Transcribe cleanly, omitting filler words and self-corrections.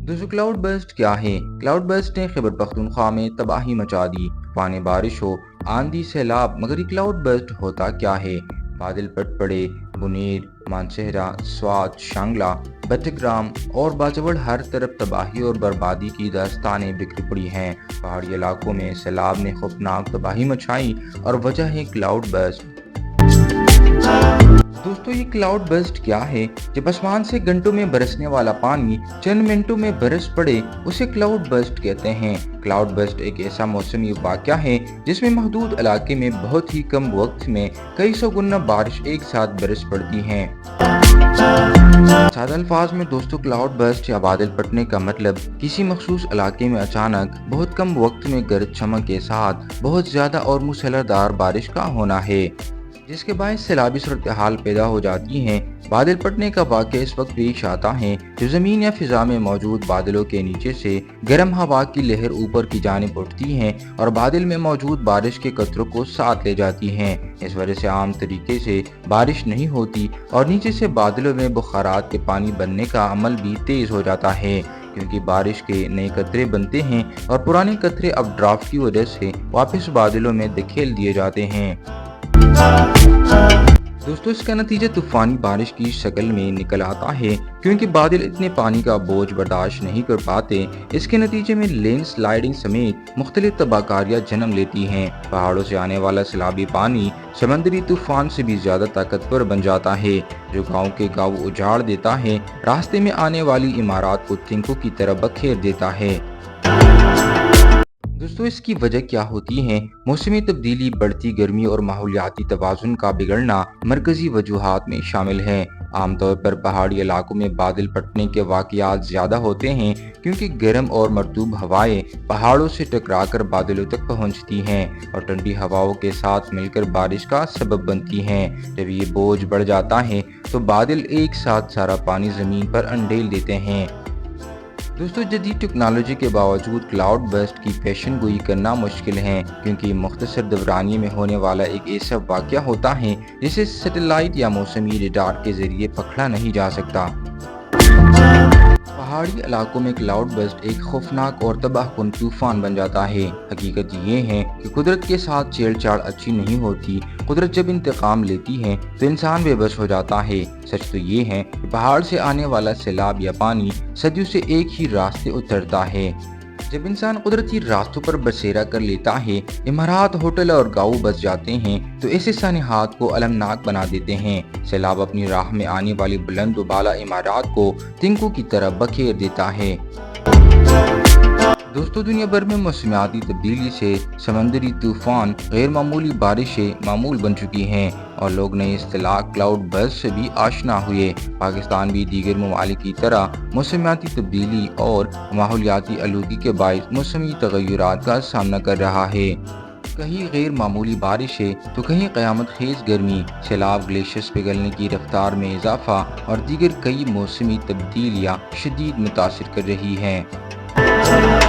दोस्तों cloud burst क्या है? क्लाउड बर्स्ट ने खैबर पख्तूनख्वा में तबाही मचा दी। तूफानी बारिश हो, आंधी, सैलाब, मगर ये क्लाउड बर्स्ट होता क्या है? बादल पट पड़े। बुनीर, मानसेहरा, स्वात, शांगला, बटग्राम और बाजवड़, हर तरफ तबाही और बर्बादी की दास्तानें बिखरी पड़ी हैं। पहाड़ी इलाकों में सैलाब ने खौफनाक तबाही मचाई और वजह है क्लाउड बर्स्ट। दोस्तों ये क्लाउड बर्स्ट क्या है? जब आसमान से घंटों में बरसने वाला पानी चंद मिनटों में बरस पड़े, उसे क्लाउड बर्स्ट कहते हैं। क्लाउड बर्स्ट एक ऐसा मौसमी वाक़या है जिसमें महदूद इलाके में बहुत ही कम वक्त में कई सौ गुना बारिश एक साथ बरस पड़ती है। सादा अल्फाज में दोस्तों क्लाउड बर्स्ट या बादल फटने का मतलब किसी मखसूस इलाके में अचानक बहुत कम वक्त में गरज चमक के साथ बहुत ज्यादा और मूसलाधार बारिश का होना है, जिसके बायस सैलाबी सूरत हाल पैदा हो जाती हैं। बादल फटने का वाक़या इस वक्त पेश आता है जब ज़मीन या फिजा में मौजूद बादलों के नीचे से गर्म हवा की लहर ऊपर की जानिब उठती हैं और बादल में मौजूद बारिश के कतरों को साथ ले जाती हैं। इस वजह से आम तरीके से बारिश नहीं होती और नीचे से बादलों में बुखारात के पानी बनने का अमल भी तेज़ हो जाता है, क्योंकि बारिश के नए कतरे बनते हैं और पुराने कतरे अब ड्राफ्ट की वजह से वापस बादलों में धकेल दिए जाते हैं। दोस्तों इसका नतीजा तूफानी बारिश की शक्ल में निकल आता है, क्योंकि बादल इतने पानी का बोझ बर्दाश्त नहीं कर पाते। इसके नतीजे में लैंड स्लाइडिंग समेत मुख्तलिफ तबाहकारियां जन्म लेती हैं। पहाड़ों से आने वाला सैलाबी पानी समंदरी तूफान से भी ज्यादा ताकतवर बन जाता है, जो गांव के गांव उजाड़ देता है, रास्ते में आने वाली इमारत को तिनकों की तरह बखेर देता है। दोस्तों इसकी वजह क्या होती है? मौसमी तब्दीली, बढ़ती गर्मी और माहौलियाती तवाज़ुन का बिगड़ना मरकजी वजूहात में शामिल है। आमतौर पर पहाड़ी इलाकों में बादल फटने के वाक़यात ज़्यादा होते हैं, क्योंकि गर्म और मरतूब हवाएं पहाड़ों से टकराकर बादलों तक पहुंचती हैं और ठंडी हवाओं के साथ मिलकर बारिश का सबब बनती हैं। जब ये बोझ बढ़ जाता है तो बादल एक साथ सारा पानी ज़मीन पर अंडेल देते हैं। दोस्तों जदीद टेक्नोलॉजी के बावजूद क्लाउड बर्स्ट की पेशन गोई करना मुश्किल है, क्योंकि मुख्तसर दौरानिये में होने वाला एक ऐसा वाक़या होता है जिसे सैटेलाइट या मौसमी रडार के जरिए पकड़ा नहीं जा सकता। पहाड़ी इलाकों में क्लाउड बर्स्ट एक खौफनाक और तबाहकुन तूफान बन जाता है। हकीकत ये है कि कुदरत के साथ छेड़छाड़ अच्छी नहीं होती। कुदरत जब इंतकाम लेती है तो इंसान बेबस हो जाता है। सच तो ये है कि पहाड़ से आने वाला सैलाब या पानी सदियों से एक ही रास्ते उतरता है। जब इंसान कुदरती रास्तों पर बसेरा कर लेता है, इमारत, होटल और गांव बस जाते हैं तो ऐसे सानिहात को अलमनाक बना देते हैं। सैलाब अपनी राह में आने वाली बुलंद बाला इमारत को तिनकों की तरह बखेर देता है। दोस्तों दुनिया भर में मौसमियाती तब्दीली से समंदरी तूफान, गैर मामूली बारिशें मामूल बन चुकी हैं और लोग नए इस्तिलाह क्लाउड बर्स्ट से भी आशना हुए। पाकिस्तान भी दीगर ममालिक की तरह मौसमियाती तब्दीली और माहौलियाती आलूगी के बायस मौसमी तगय्युरात का सामना कर रहा है। कहीं गैर मामूली बारिशें तो कहीं क़यामत खेज गर्मी, सैलाब, ग्लेशियर्स पिघलने की रफ्तार में इजाफा और दीगर कई मौसमी तब्दीलियाँ शदीद मुतासिर कर रही हैं।